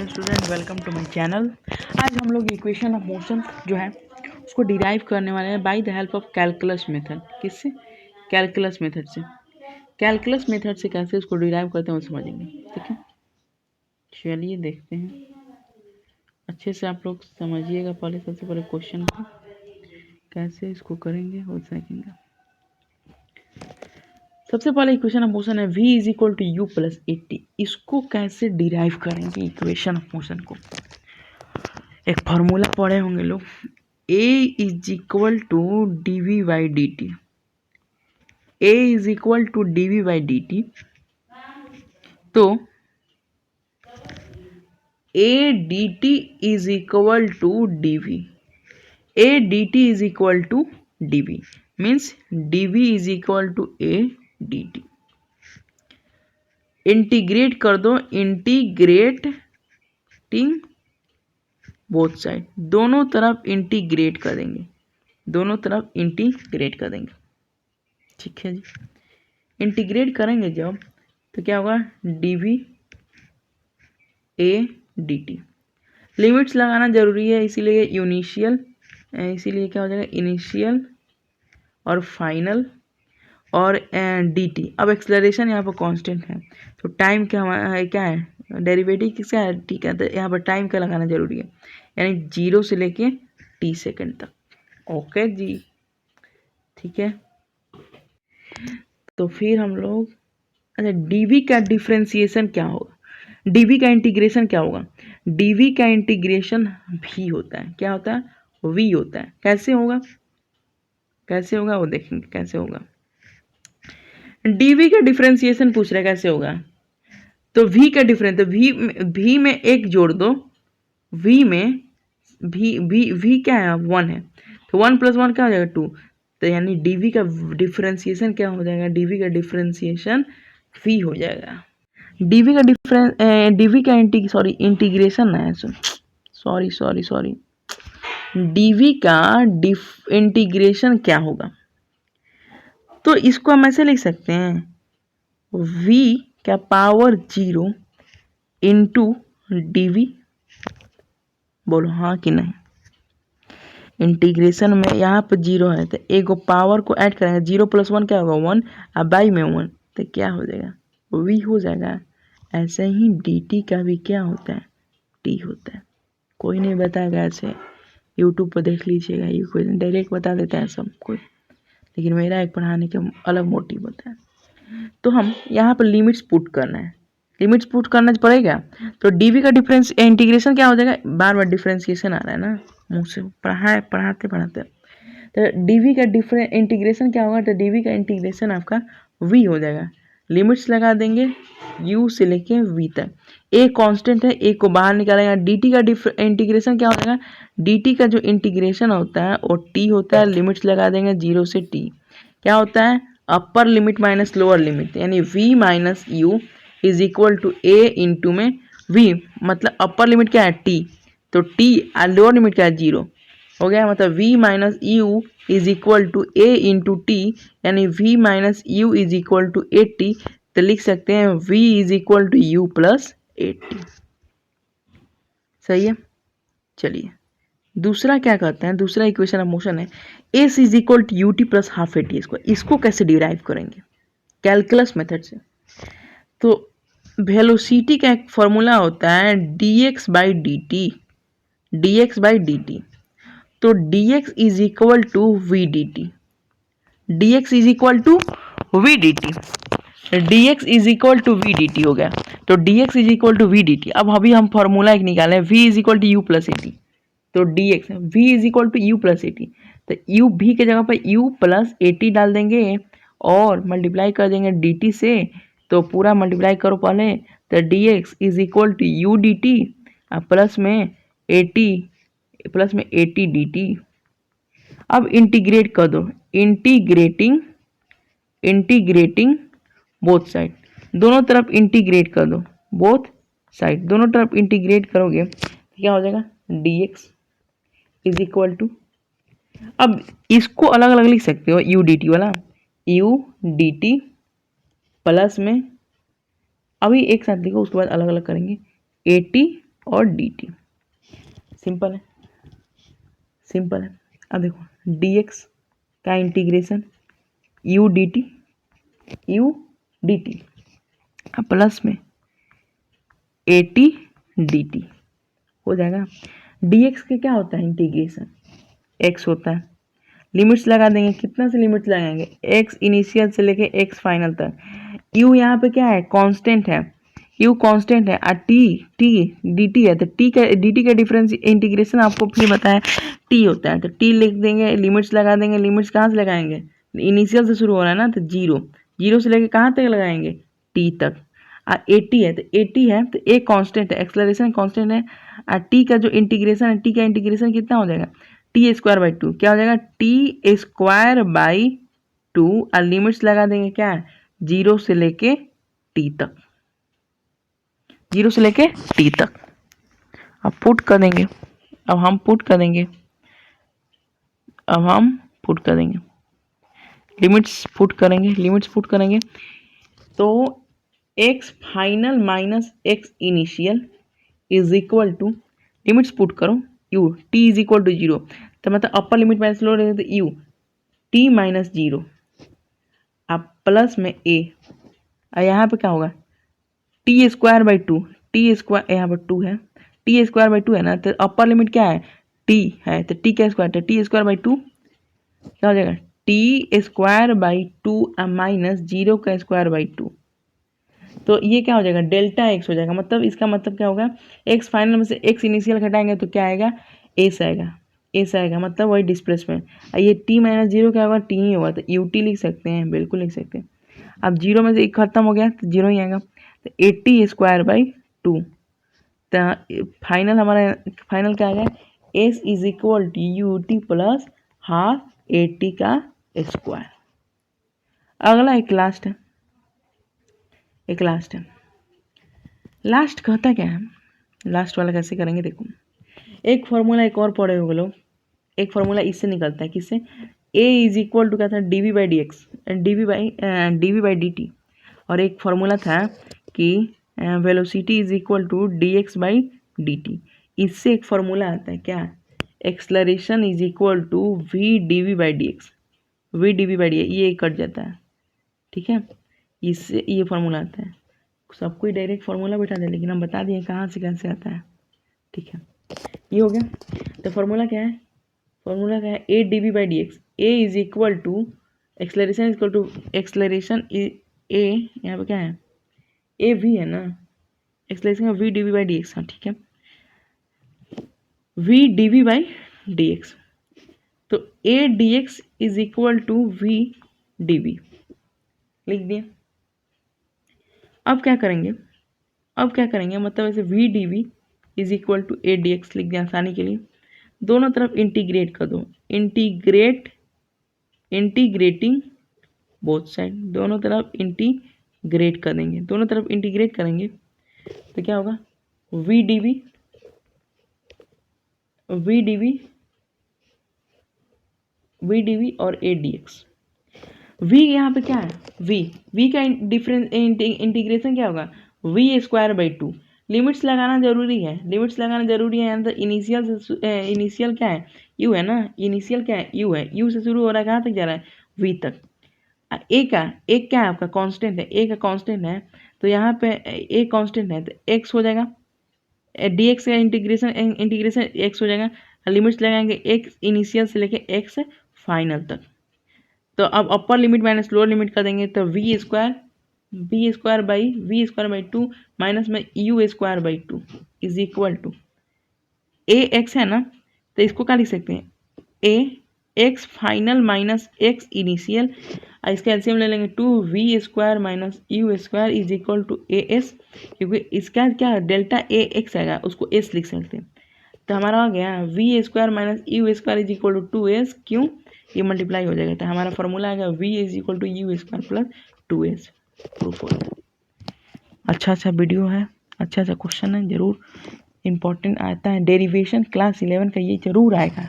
Hello student, welcome to my channel. आज हम लोग इक्वेशन ऑफ मोशन जो है उसको डिराइव करने वाले हैं by the help of calculus method. किससे? कैलकुलस मेथड से। कैलकुलस मेथड से कैसे उसको डिराइव करते हैं वो समझेंगे। ठीक है, चलिए देखते हैं। अच्छे से आप लोग समझिएगा। पहले सबसे पहले क्वेश्चन को कैसे इसको करेंगे वो देखेंगे। सबसे पहले इक्वेशन ऑफ मोशन है v is equal to u plus 80। इसको कैसे डिराइव करेंगे इक्वेशन ऑफ मोशन को? एक फार्मूला पढ़े होंगे लोग, a is equal to d v by d t. A is equal to d v by d t. तो a d t is equal to d v. A d t is equal to d v means d v is equal to a d t. Integrate कर दो, integrating both side, दोनों तरफ integrate कर देंगे, दोनों तरफ integrate कर देंगे। ठीक है जी, इंटीग्रेट करेंगे जब तो क्या होगा, D v a d T. Limits लगाना जरूरी है, इसीलिए इनिशियल, इसीलिए क्या हो जाएगा इनिशियल और फाइनल और डी टी। अब एक्सेलरेशन यहाँ पर कांस्टेंट है तो टाइम क्या है, क्या है डेरिवेटिव किसका है, ठीक है। तो यहाँ पर टाइम का लगाना जरूरी है, यानी 0 से लेके t सेकेंड तक। ओके जी, ठीक है। तो फिर हम लोग, अच्छा dv का डिफ्रेंसिएशन क्या होगा, dv का इंटीग्रेशन क्या होगा? dv का इंटीग्रेशन v होता है। क्या होता है? v होता है। कैसे होगा, कैसे होगा वो देखेंगे कैसे होगा। dv का डिफ्रेंसिएशन पूछ रहा है कैसे होगा, तो v का डिफरेंस, तो v में एक जोड़ दो, v में v क्या है 1 है, तो 1 + 1 क्या हो जाएगा 2। तो यानी dv का डिफरेंशिएशन क्या हो जाएगा, dv का डिफरेंशिएशन v हो जाएगा। dv का dv का इंटीग्रेशन है, सॉरी dv का इंटीग्रेशन क्या होगा, तो इसको हम ऐसे लिख सकते हैं v का पावर 0 इंटू dv। बोलो हाँ कि नहीं। इंटीग्रेशन में यहाँ पर 0 है तो एक पावर को ऐड करेंगे, 0 + 1 क्या होगा 1, अब बाई में 1 तो क्या हो जाएगा v हो जाएगा। ऐसे ही dt का भी क्या होता है, t होता है। कोई नहीं बताएगा, ऐसे यूट्यूब पर देख लीजिएगा, ये कोई डायरेक्ट बता देता है सब कोई, लेकिन मेरा एक पढ़ाने का अलग मोटिव होता है। तो हम यहाँ पर लिमिट्स पुट करना है, लिमिट्स पुट करना पड़ेगा। तो dv का डिफरेंस इंटीग्रेशन क्या हो जाएगा, बार बार डिफरेंशिएशन आ रहा है ना मुंह से, पढ़ाते तो dv का इंटीग्रेशन क्या होगा, तो dv का इंटीग्रेशन आपका v हो जाएगा। लिमिट्स लगा देंगे u से लेके v तक। a कांस्टेंट है, a को बाहर निकालेगा। dt का इंटीग्रेशन क्या हो जाएगा, dt का जो इंटीग्रेशन होता है वो t होता है। लिमिट्स लगा देंगे 0 से t, क्या होता है upper limit minus lower limit, यानी v minus u is equal to a into में v, मतलब अपर लिमिट क्या है t, तो t और लोअर लिमिट क्या है 0 हो गया, मतलब v minus u is equal to a into t, यानी v minus u is equal to 80। तो लिख सकते हैं v is equal to u plus 80। सही है। चलिए दूसरा क्या कहते हैं, दूसरा इक्वेशन ऑफ मोशन है s is equal to u t plus half a t. इसको कैसे डिराइव करेंगे कैलकुलस मेथड से। तो वेलोसिटी का एक फॉर्मूला होता है dx by d t, dx by d t. तो dx is equal to v d t, dx is equal to v d t, dx is equal to v d t हो गया। तो dx is equal to v d t. अब अभी हम formula एक निकाले, v is equal to u plus a t. तो dx v is equal to u plus a t, तो u v के जगह पर u प्लस ए टी डाल देंगे और मल्टीप्लाई कर देंगे dt से। तो पूरा मल्टीप्लाई करो पहले, तो dx is equal to u d t plus में ए टी डी टी। अब इंटीग्रेट कर दो, इंटीग्रेटिंग बोथ साइड, दोनों तरफ इंटीग्रेट कर दो, बोथ साइड दोनों तरफ इंटीग्रेट करोगे तो क्या हो जाएगा dx इज इक्वल टू, अब इसको अलग अलग लिख सकते हो, यू डी टी वाला यू डी टी प्लस में, अभी एक साथ लिखो उसके बाद अलग अलग करेंगे, ए टी और dt। सिंपल है, सिंपल है। अब देखो dx का इंटीग्रेशन u dt प्लस में at dt हो जाएगा। dx के क्या होता है इंटीग्रेशन, x होता है। लिमिट्स लगा देंगे, कितना से लिमिट्स लगाएंगे, x इनिशियल से लेके x फाइनल तक। u यहाँ पे क्या है, कांस्टेंट है, u कांस्टेंट है और t dt है, तो t का dt का डिफरेंस इंटीग्रेशन आपको फिर बताया t होता है, तो t लिख देंगे, लिमिट्स लगा देंगे। लिमिट्स कहाँ से लगाएंगे, इनिशियल से शुरू हो रहा है ना, तो जीरो से लेके कहाँ तक लगाएंगे, t तक। और 80 है, तो 80 है तो a कांस्टेंट है, एक्सेलरेशन कांस्टेंट है। और t का जो इंटीग्रेशन है, t का इंटीग्रेशन कितना हो जाएगा, टी स्क्वायर बाई टू। क्या हो जाएगा, टी स्क्वायर बाई टू और लिमिट्स लगा देंगे क्या, जीरो से लेके टी तक, जीरो से लेके टी तक। अब पुट कर देंगे, अब हम पुट कर देंगे, लिमिट्स पुट करेंगे, तो x final minus x initial is equal to, limits put करो, u t is equal to 0, तो मतलब upper limit minus lower limit, तो u t माइनस 0 अब प्लस में a, और यहाँ पे क्या होगा, T square by two, T square यहाँ पर 2 है, टी स्क्वायर बाई 2 है ना, तो अपर लिमिट क्या है, t है, तो t का स्क्वायर, तो टी स्क्वायर बाई 2 क्या हो जाएगा, टी स्क्वायर बाई 2 माइनस 0 का स्क्वायर बाई 2। तो ये क्या हो जाएगा, डेल्टा एक्स हो जाएगा। मतलब इसका मतलब क्या होगा, एक्स फाइनल में से एक्स इनिशियल घटाएंगे तो क्या आएगा, एस आएगा, एस आएगा, मतलब वही डिस्प्लेसमेंट। ये टी माइनस 0 क्या होगा, टी ही होगा, तो यू टी लिख सकते हैं, बिल्कुल लिख सकते हैं। अब जीरो में से एक खत्म हो गया तो जीरो ही आएगा, तो 80 स्क्वायर बाई 2, तो फाइनल हमारा फाइनल क्या आएगा, s is equal to u t plus half 80 का स्क्वायर। अगला एक लास्ट है, लास्ट कहता क्या है, लास्ट वाला कैसे करेंगे देखो, एक फॉर्मूला एक और पढ़े हो लोग, एक फॉर्मूला इससे निकलता है, किससे, a इज इक्वल टू क्या था, d v by d x, d v by d t, और एक फॉर्मूला था कि velocity is equal to d x by d t. इससे एक फॉर्मूला आता है क्या, acceleration is equal to v d v by d x, v d v by d, ये कट जाता है, ठीक है, इससे ये फॉर्मूला आता है। सब कोई डायरेक्ट फॉर्मूला बैठा दे, लेकिन हम बता दिए कहाँ से कैसे आता है, ठीक है। ये हो गया, तो फॉर्मूला क्या है, a d v by d x, a is equal to acceleration is equal to acceleration a, यहाँ पे क्या है, ए वी है ना, एक्सलरेशन का v d v by d x, हाँ ठीक है, v d v by d x, तो a d x is equal to v d v लिख दिया। अब क्या करेंगे, मतलब ऐसे v d v is equal to a d x लिख दिया आसानी के लिए, दोनों तरफ इंटीग्रेट कर दो, इंटीग्रेटिंग बोथ साइड, दोनों तरफ इंटीग्रेट कर देंगे, दोनों तरफ इंटीग्रेट करेंगे तो क्या होगा, वी डी वी और ए डी एक्स। वी यहाँ पे क्या है, वी का डिफरेंस इंटीग्रेशन क्या होगा, वी स्क्वायर बाई 2। लिमिट्स लगाना जरूरी है, यहाँ तो इनिशियल क्या है, यू है ना, इनिशियल क्या है, यू है, यू से शुरू हो रहा है, कहाँ तक जा रहा है, वी तक। एक क्या है आपका कांस्टेंट है, ए का कांस्टेंट है, तो यहाँ पे ए कांस्टेंट है तो एक्स हो जाएगा, डी एक्स का इंटीग्रेशन एक्स हो जाएगा, लिमिट्स लगाएंगे एक्स इनिशियल से लेके एक्स फाइनल तक। तो अब upper limit minus lower limit कर देंगे, तो वी स्क्वायर बाई 2 माइनस में u square by 2 is equal to a x है ना, तो इसको क्या लिख सकते हैं, a x final minus x initial, इसका एलसीएम ले लेंगे, 2v square minus u square is equal to a s, क्योंकि इसका क्या डेल्टा ए एक्स आएगा, उसको एस लिख सकते हैं। तो हमारा हो गया v square minus u square is equal to 2s, क्यों, ये मल्टीप्लाई हो जाएगा, तो हमारा फॉर्मूला आएगा v is equal to u square plus 2s। Proof हो गया। अच्छा वीडियो है, अच्छा क्वेश्चन है, जरूर इंपॉर्टेंट आता है, डेरिवेशन क्लास 11 का ये जरूर आएगा।